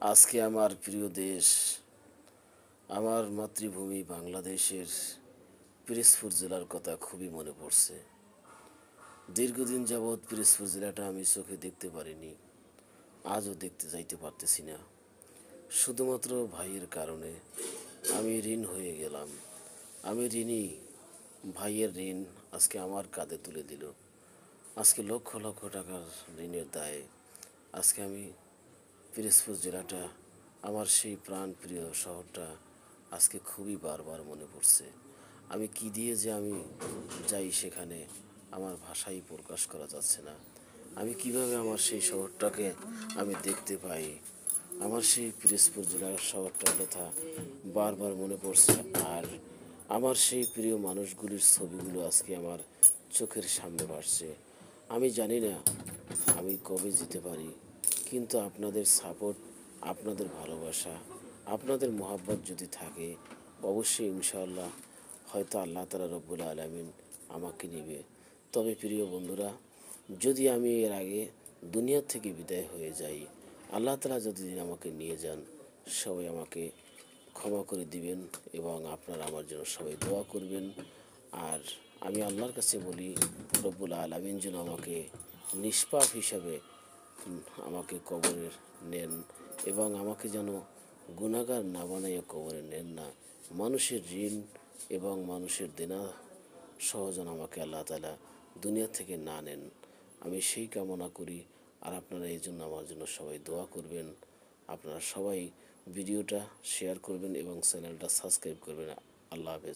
আজকে আমার প্রিয় দেশ, আমার মাতৃভূমি বাংলাদেশের পিরোজপুর জেলার কথা খুবই মনে পড়ছে। দীর্ঘদিন যাবৎ পিরোজপুর জেলাটা আমি চোখে দেখতে পারিনি, আজও দেখতে যাইতে পারতেছি না। শুধুমাত্র ভাইয়ের কারণে আমি ঋণ হয়ে গেলাম। আমি ঋণী, ভাইয়ের ঋণ আজকে আমার কাঁধে তুলে দিল। আজকে লক্ষ লক্ষ টাকার ঋণের দায়ে আজকে আমি পিরোজপুর জেলাটা, আমার সেই প্রাণপ্রিয় শহরটা আজকে খুবই বারবার মনে পড়ছে। আমি কি দিয়ে যে আমি যাই সেখানে আমার ভাষাই প্রকাশ করা যাচ্ছে না। আমি কিভাবে আমার সেই শহরটাকে আমি দেখতে পাই, আমার সেই পিরোজপুর জেলার শহরটার কথা বারবার মনে পড়ছে। আর আমার সেই প্রিয় মানুষগুলির ছবিগুলো আজকে আমার চোখের সামনে ভাসছে। আমি জানি না আমি কবে যেতে পারি, কিন্তু আপনাদের সাপোর্ট, আপনাদের ভালোবাসা, আপনাদের মহাব্বত যদি থাকে, অবশ্যই ইনশাআল্লাহ হয়তো আল্লাহ তাআলা রব্বুল আলামিন আমাকে নেবে। তবে প্রিয় বন্ধুরা, যদি আমি এর আগে দুনিয়া থেকে বিদায় হয়ে যাই, আল্লাহ তাআলা যদি আমাকে নিয়ে যান, সবাই আমাকে ক্ষমা করে দিবেন এবং আপনারা আমার জন্য সবাই দোয়া করবেন। আর আমি আল্লাহর কাছে বলি, রব্বুল আলামিন যেন আমাকে নিষ্পাপ হিসাবে আমাকে কবরে নেন এবং আমাকে যেন গুনাহগার না বানাইয়া কবরে নেন না। মানুষের ঋণ এবং মানুষের দেনা সহ যেন আমাকে আল্লাহ তাআলা দুনিয়া থেকে না নেন, আমি সেই কামনা করি। আর আপনারা এই জন্য আমার জন্য সবাই দোয়া করবেন। আপনারা সবাই ভিডিওটা শেয়ার করবেন এবং চ্যানেলটা সাবস্ক্রাইব করবেন। আল্লাহ হাফেজ।